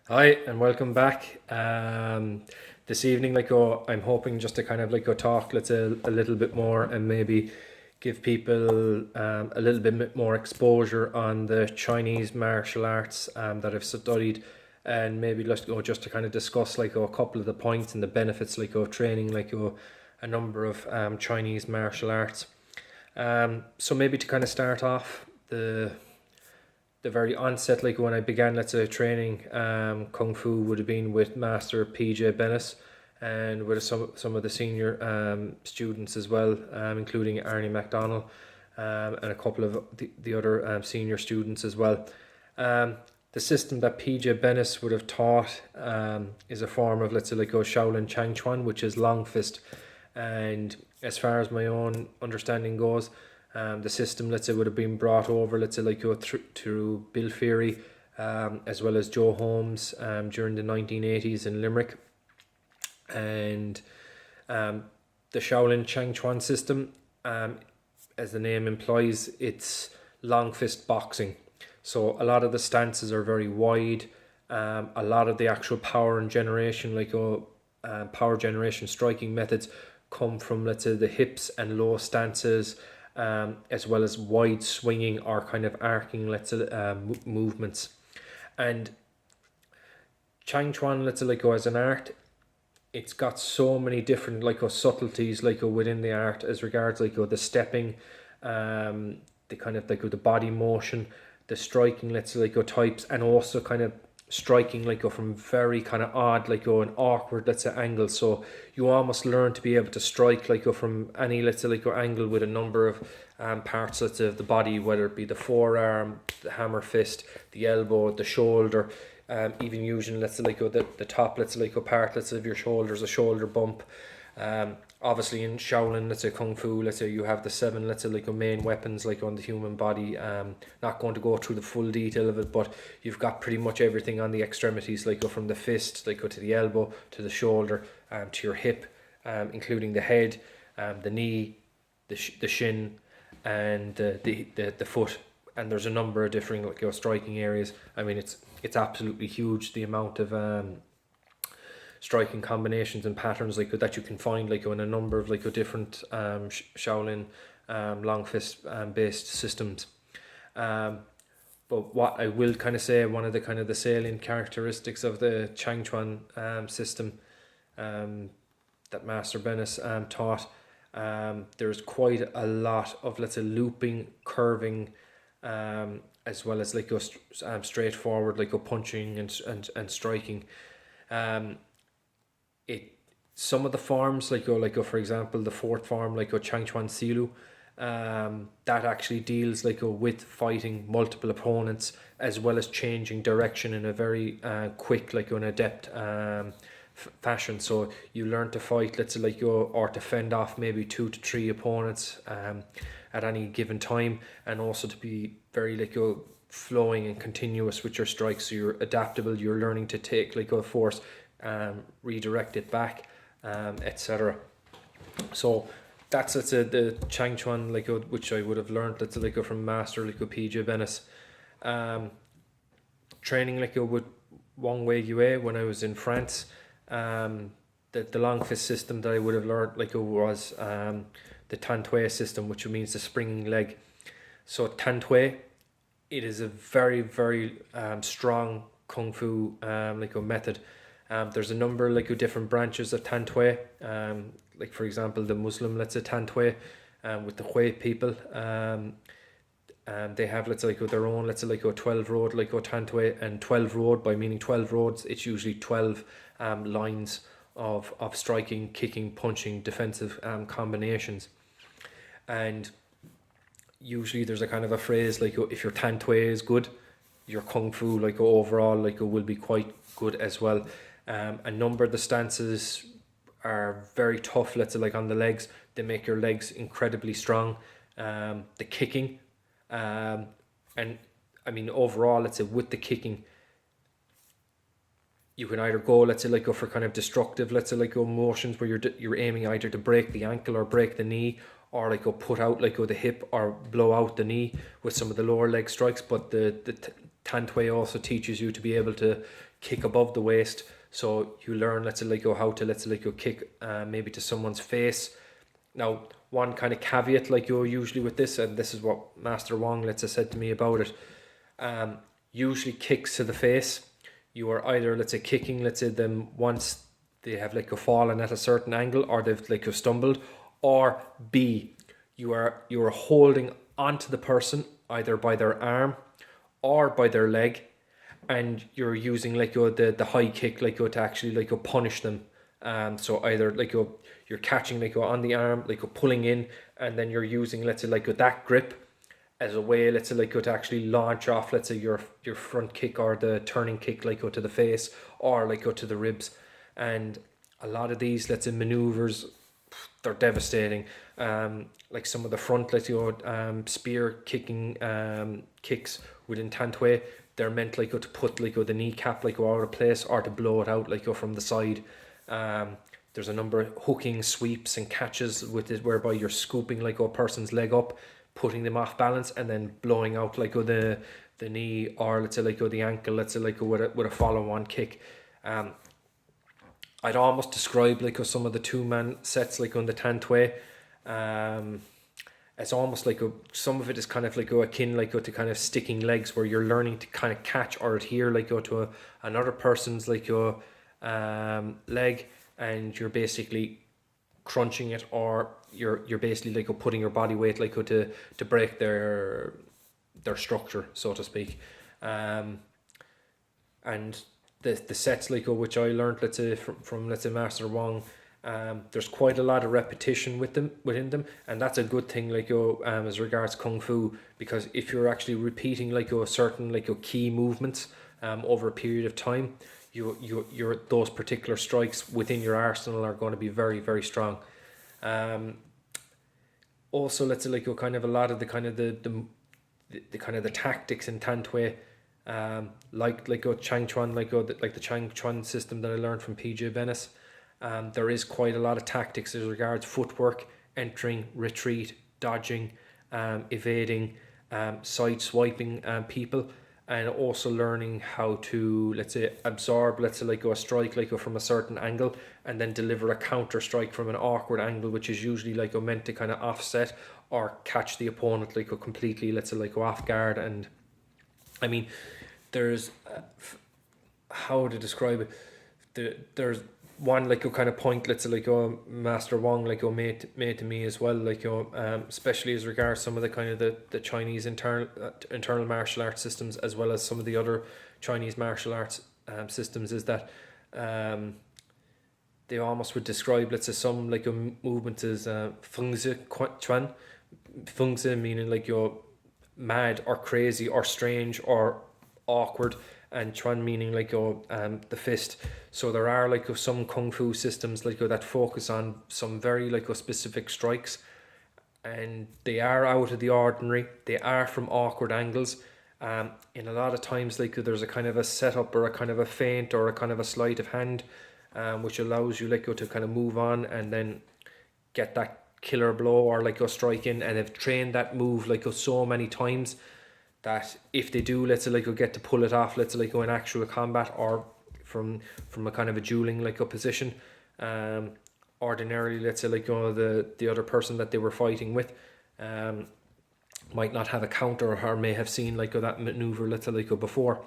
Hi and welcome back. This evening, I'm hoping just to kind of talk, a little bit more and maybe give people a little bit more exposure on the Chinese martial arts that I've studied, and maybe let's go just to kind of discuss a couple of the points and the benefits of training a number of Chinese martial arts. So maybe to kind of start off the very onset, like when I began, training kung fu would have been with Master PJ Bennis, and with some of the senior students as well, including Arnie MacDonald, and a couple of the other senior students as well. The system that PJ Bennis would have taught is a form of, Shaolin Chang Chuan, which is long fist. And as far as my own understanding goes, the system, would have been brought over, through Bill Feary, as well as Joe Holmes, during the 1980s in Limerick. And the Shaolin Chang Chuan system, as the name implies, it's long fist boxing. So a lot of the stances are very wide. A lot of the actual power generation striking methods come from, the hips and low stances, as well as wide swinging or kind of arcing, movements. And Chang Chuan, as an art, it's got so many different subtleties within the art as regards the stepping, the kind of the body motion, the striking types, and also kind of striking from very kind of odd an awkward angle. So you almost learn to be able to strike from any angle with a number of parts of the body, whether it be the forearm, the hammer fist, the elbow, the shoulder, even using the top part of your shoulders, a shoulder bump. Obviously in Shaolin, kung fu, you have the seven main weapons on the human body. Not going to go through the full detail of it, but you've got pretty much everything on the extremities, from the fist, to the elbow, to the shoulder, to your hip, including the head, the knee, the shin, and the foot. And there's a number of different striking areas. I mean, it's absolutely huge, the amount of striking combinations and patterns that you can find in a number of different Shaolin long fist based systems. But what I will kind of say, one of the salient characteristics of the Chang Chuan system that Master Bennis taught, there's quite a lot of looping, curving, as well as straightforward punching and striking. Some of the forms for example the fourth form Chang Chuan Silu, that actually deals with fighting multiple opponents as well as changing direction in a very quick an adept fashion. So you learn to fight or to fend off maybe 2 to 3 opponents at any given time, and also to be very flowing and continuous with your strikes. So you're adaptable, you're learning to take a force, redirect it back, etc. So that's the Chang Chuan which I would have learned from Master PJ Bennis. Training with Wang Wei Yue when I was in France, the long fist system that I would have learned was the Tan Tui system, which means the springing leg. So Tan Tui, it is a very very strong kung fu method. There's a number of different branches of Tan Tui, for example the Muslim Tan Tui, with the Hui people. They have their own 12 road Tan Tui, and 12 road by meaning 12 roads. It's usually 12 lines of striking, kicking, punching, defensive combinations. And usually there's a kind of a phrase if your Tan Tui is good, your kung fu overall will be quite good as well. A number of the stances are very tough, on the legs. They make your legs incredibly strong. The kicking, and I mean overall with the kicking, you can either go go for kind of destructive motions where you're aiming either to break the ankle or break the knee, or put out the hip or blow out the knee with some of the lower leg strikes. But the Tan Tui also teaches you to be able to kick above the waist. So you learn, let's say, like how to, let's say, like kick maybe to someone's face. Now, one kind of caveat, like usually with this, and this is what Master Wong, let's say, said to me about it. Usually kicks to the face, you are either, let's say, kicking, let's say, them once they have like fallen at a certain angle, or they've like stumbled, or B, you are holding onto the person either by their arm or by their leg, and you're using like the high kick like to actually like punish them. So either like you're catching like on the arm, like pulling in, and then you're using, let's say, like that grip as a way, let's say, like to actually launch off, let's say, your front kick or the turning kick like to the face or like to the ribs. And a lot of these, let's say, maneuvers, they're devastating. Like some of the front, let's spear kicking kicks within Tan Tui, they're meant like to put like the kneecap like out of place or to blow it out like from the side. There's a number of hooking sweeps and catches with it whereby you're scooping like a person's leg up, putting them off balance, and then blowing out like the knee, or let's say like the ankle, let's say like with a follow-on kick. I'd almost describe like some of the 2-man sets like on the Tan Tui. It's almost like some of it is kind of like akin like to kind of sticking legs, where you're learning to kind of catch or adhere like to another person's like leg, and you're basically crunching it, or you're basically like putting your body weight like to break their structure, so to speak. And the sets like which I learned, let's say, from let's say Master Wong, there's quite a lot of repetition within them, and that's a good thing like as regards kung fu, because if you're actually repeating like a certain like key movements over a period of time, your those particular strikes within your arsenal are going to be very, very strong. Also, let's say like kind of a lot of the kind of the kind of the tactics in Tan Tui, like Chang Chuan, like the Chang Chuan system that I learned from PJ Venice. There is quite a lot of tactics as regards footwork, entering, retreat, dodging, evading, side swiping people, and also learning how to, let's say, absorb, let's say, like a strike like from a certain angle, and then deliver a counter strike from an awkward angle, which is usually like meant to kind of offset or catch the opponent like completely, let's say, like off guard. And I mean, there's how to describe it. There's one like kind of point, let's say, like Master Wong like made to me as well, like especially as regards some of the kind of the Chinese internal martial arts systems, as well as some of the other Chinese martial arts systems, is that they almost would describe, let's say, some like a movement as fengzi chuan. Fengzi meaning like you're mad or crazy or strange or awkward, and chuan meaning like the fist. So there are like some kung fu systems like that focus on some very like specific strikes, and they are out of the ordinary. They are from awkward angles. In a lot of times like there's a kind of a setup or a kind of a feint or a kind of a sleight of hand, which allows you like to kind of move on and then get that killer blow or like strike in, and they've trained that move like so many times that if they do, let's say, like get to pull it off, let's say, like in actual combat or from a kind of a dueling like a position, ordinarily, let's say, like the other person that they were fighting with might not have a counter or may have seen like that maneuver, let's say, like before.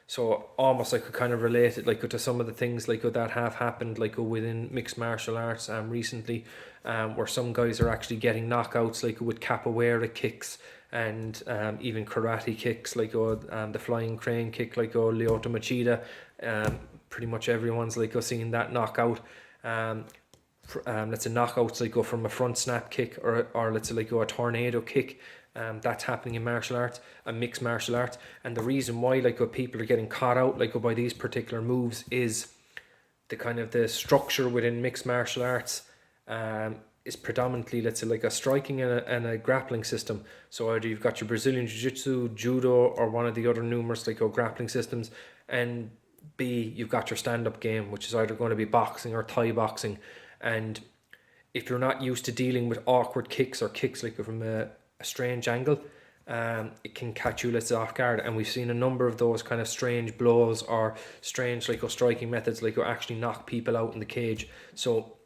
So almost I could kind of relate it like to some of the things like that have happened like within mixed martial arts recently, where some guys are actually getting knockouts like with capoeira kicks and even karate kicks like the flying crane kick like Lyoto Machida. Pretty much everyone's like seeing that knockout. Let's say knockouts like go from a front snap kick or let's say like a tornado kick. That's happening in martial arts and mixed martial arts, and the reason why like people are getting caught out like by these particular moves is the kind of the structure within mixed martial arts is predominantly, let's say, like a striking and a grappling system. So either you've got your Brazilian Jiu-Jitsu, Judo, or one of the other numerous like grappling systems, and B, you've got your stand-up game, which is either going to be boxing or Thai boxing. And if you're not used to dealing with awkward kicks or kicks like from a strange angle, it can catch you, let's say, off guard. And we've seen a number of those kind of strange blows or strange like striking methods, like actually knock people out in the cage. So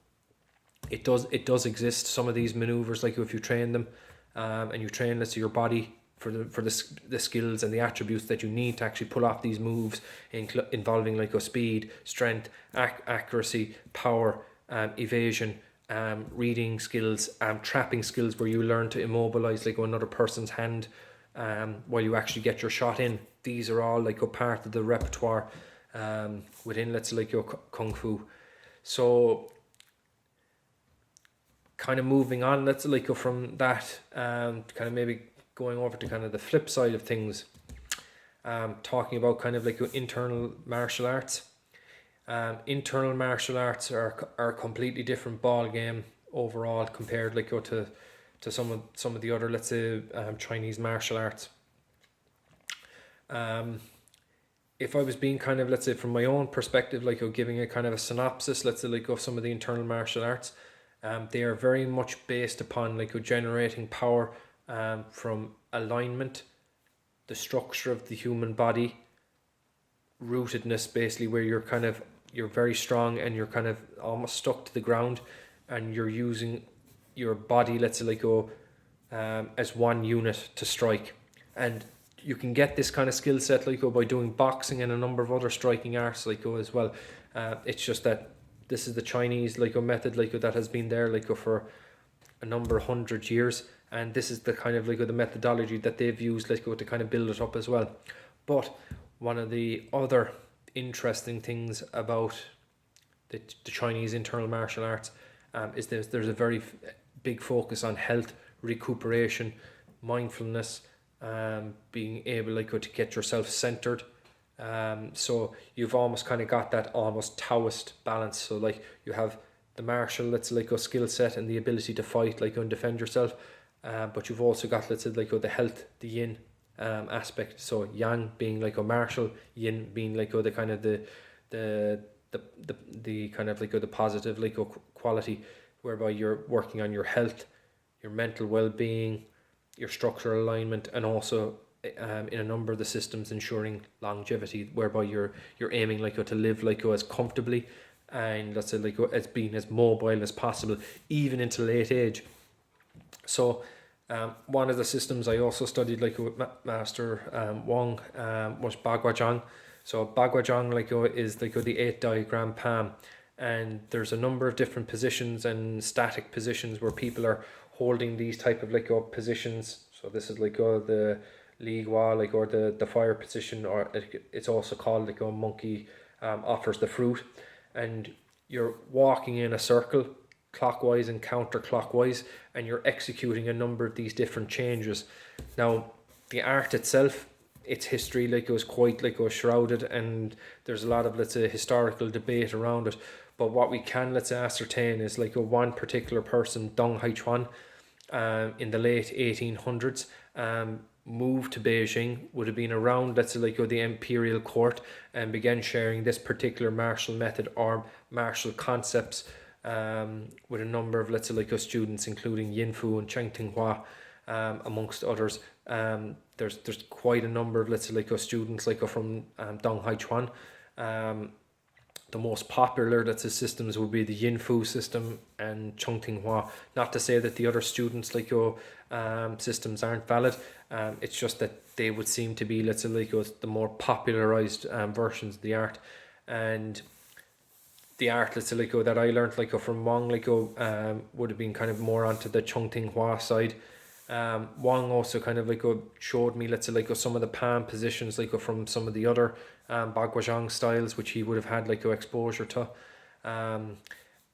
it does exist, some of these maneuvers, like if you train them, and you train, let's say, your body for the skills and the attributes that you need to actually pull off these moves, involving like speed, strength, accuracy, power, evasion, reading skills, trapping skills, where you learn to immobilize like another person's hand while you actually get your shot in. These are all like a part of the repertoire within, let's say, like your kung fu. So kind of moving on, let's say, like from that, kind of maybe going over to kind of the flip side of things, talking about kind of like internal martial arts. Internal martial arts are a completely different ball game overall compared like to some of the other, let's say, Chinese martial arts. If I was being kind of, let's say, from my own perspective, like giving a kind of a synopsis, let's say, like of some of the internal martial arts, they are very much based upon like generating power from alignment, the structure of the human body, rootedness, basically, where you're very strong and you're kind of almost stuck to the ground, and you're using your body, let's say, like as one unit to strike. And you can get this kind of skill set like by doing boxing and a number of other striking arts like as well. It's just that this is the Chinese like method like that has been there like for a number of 100 years, and this is the kind of like the methodology that they've used like to kind of build it up as well. But one of the other interesting things about the Chinese internal martial arts is there's a very big focus on health, recuperation, mindfulness, being able like to get yourself centered. So you've almost kind of got that almost Taoist balance. So like you have the martial, let's say, like a skill set and the ability to fight like and defend yourself, but you've also got, let's say, like the health, the yin aspect. So yang being like a martial, yin being like the kind of the kind of like the positive like quality, whereby you're working on your health, your mental well-being, your structural alignment, and also in a number of the systems ensuring longevity, whereby you're aiming like to live like as comfortably and, let's say, like as being as mobile as possible even into late age. So one of the systems I also studied like with Master Wong was Bagua. So Bagua like is like the 8 diagram palm, and there's a number of different positions and static positions where people are holding these type of like positions. So this is like the Li Gua, like, or the fire position, or it's also called like a monkey offers the fruit, and you're walking in a circle clockwise and counterclockwise, and you're executing a number of these different changes. Now the art itself, its history like it was quite like shrouded, and there's a lot of, let's say, historical debate around it. But what we can, let's say, ascertain is like one particular person, Dong Haichuan, in the late 1800s, moved to Beijing, would have been around, let's say, like the imperial court, and began sharing this particular martial method or martial concepts with a number of, let's say, like students, including Yin Fu and Cheng Tinghua, amongst others. There's quite a number of, let's say, like students like from Dong Haichuan. The most popular, let's say, systems would be the Yin Fu system and Cheng Tinghua. Not to say that the other students like systems aren't valid. It's just that they would seem to be, let's say, like the more popularized versions of the art. And the art, let's say, like that I learned like from Wong like would have been kind of more onto the Cheng Tinghua side. Wong also kind of like showed me, let's say, like some of the palm positions like from some of the other Baguazhang styles, which he would have had like exposure to,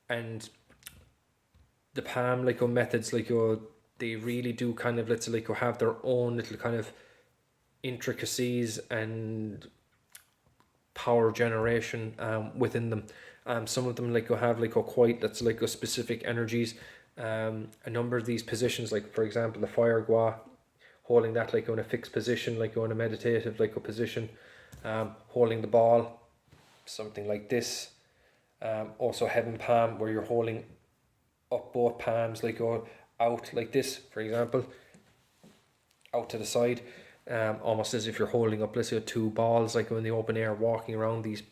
and the palm like methods like they really do kind of, let's say, like have their own little kind of intricacies and power generation within them. Some of them like have like quite, let's say, like specific energies. A number of these positions, like for example the fire gua, holding that like in a fixed position, like in a meditative like a position, holding the ball, something like this. Also heaven palm, where you're holding up both palms like out like this, for example. out to the side, almost as if you're holding up, let's say, two balls, like in the open air, walking around these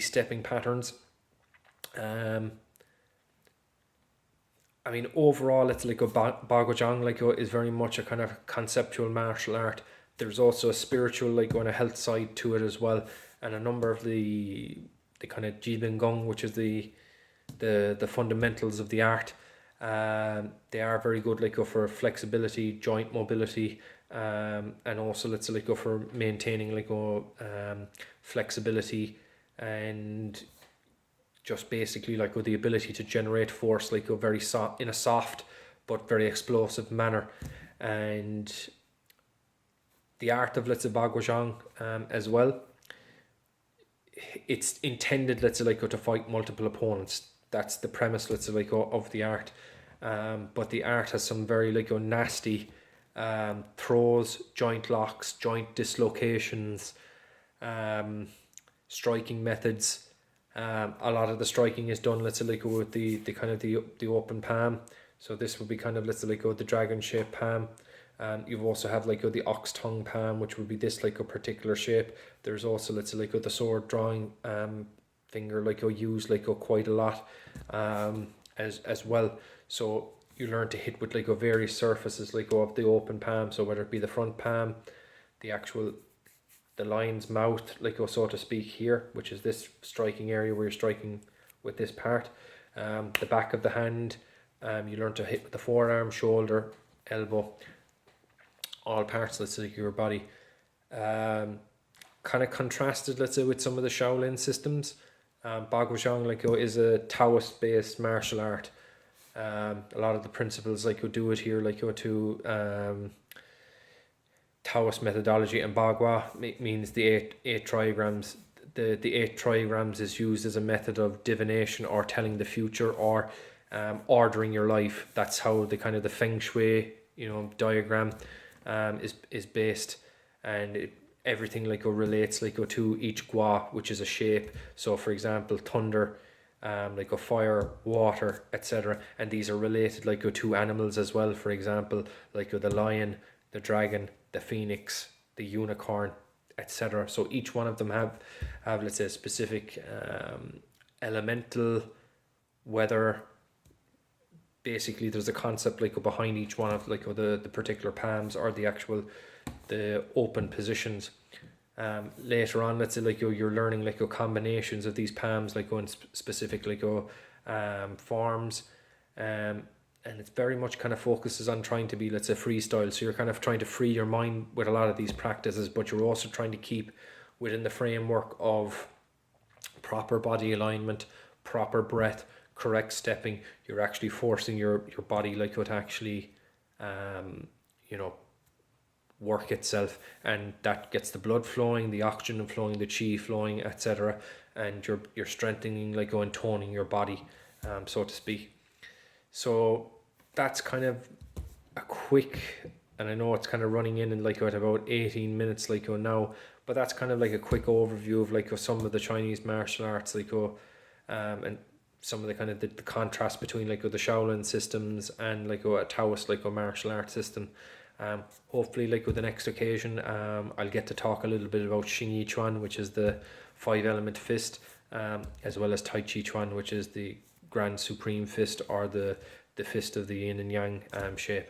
stepping patterns. I mean, overall, it's like a Bagojang, like is very much a kind of conceptual martial art. There's also a spiritual, like on a health side to it as well, and a number of the kind of Jibin Gong, which is the fundamentals of the art. They are very good, like go for flexibility, joint mobility, and also let's say like go for maintaining like flexibility and just basically like with the ability to generate force like a very soft in a soft but very explosive manner. And the art of let's say Bagojang as well, it's intended let's say like to fight multiple opponents. That's the premise let's say like of the art. But the art has some very like nasty throws, joint locks, joint dislocations, striking methods. A lot of the striking is done let's say like with the kind of the open palm. So this would be kind of let's say like the dragon shaped palm. You've also have like the ox tongue palm, which would be this like a particular shape. There's also let's say like the sword drawing finger like used like quite a lot as well. So you learn to hit with like various surfaces like of the open palm. So whether it be the front palm, the lion's mouth, like so to speak here, which is this striking area where you're striking with this part, the back of the hand, you learn to hit with the forearm, shoulder, elbow, all parts let's say like your body. Kind of contrasted let's say with some of the Shaolin systems. Bagojang like is a Taoist based martial art. A lot of the principles like do it here like to Taoist methodology, and Bagua means the eight trigrams. The 8 trigrams is used as a method of divination or telling the future or ordering your life. That's how the kind of the feng shui diagram is based, and everything like relates like to each gua, which is a shape. So for example, thunder, like fire, water, etc., and these are related like to animals as well. For example, like the lion, the dragon, the phoenix, the unicorn, etc. So each one of them have let's say a specific elemental, weather. Basically there's a concept like behind each one of like the particular palms or the open positions. Later on let's say like you're learning like combinations of these palms like in specific like forms, and it's very much kind of focuses on trying to be let's say freestyle. So you're kind of trying to free your mind with a lot of these practices, but you're also trying to keep within the framework of proper body alignment, proper breath, correct stepping. You're actually forcing your body like to actually work itself, and that gets the blood flowing, the oxygen flowing, the chi flowing, etc., and you're strengthening like and toning your body, so to speak. So that's kind of a quick, and I know it's kind of running in like at about 18 minutes like now, but that's kind of like a quick overview of like some of the Chinese martial arts like and some of the kind of the contrast between like the Shaolin systems and like a Taoist like martial art system. Hopefully like with the next occasion I'll get to talk a little bit about Xing Yi Chuan, which is the 5-element fist, as well as Tai Chi Chuan, which is the Grand Supreme Fist, or the fist of the yin and yang shape.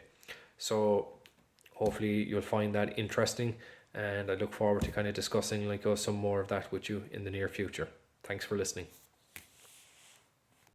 So hopefully you'll find that interesting, and I look forward to kind of discussing like some more of that with you in the near future. Thanks for listening.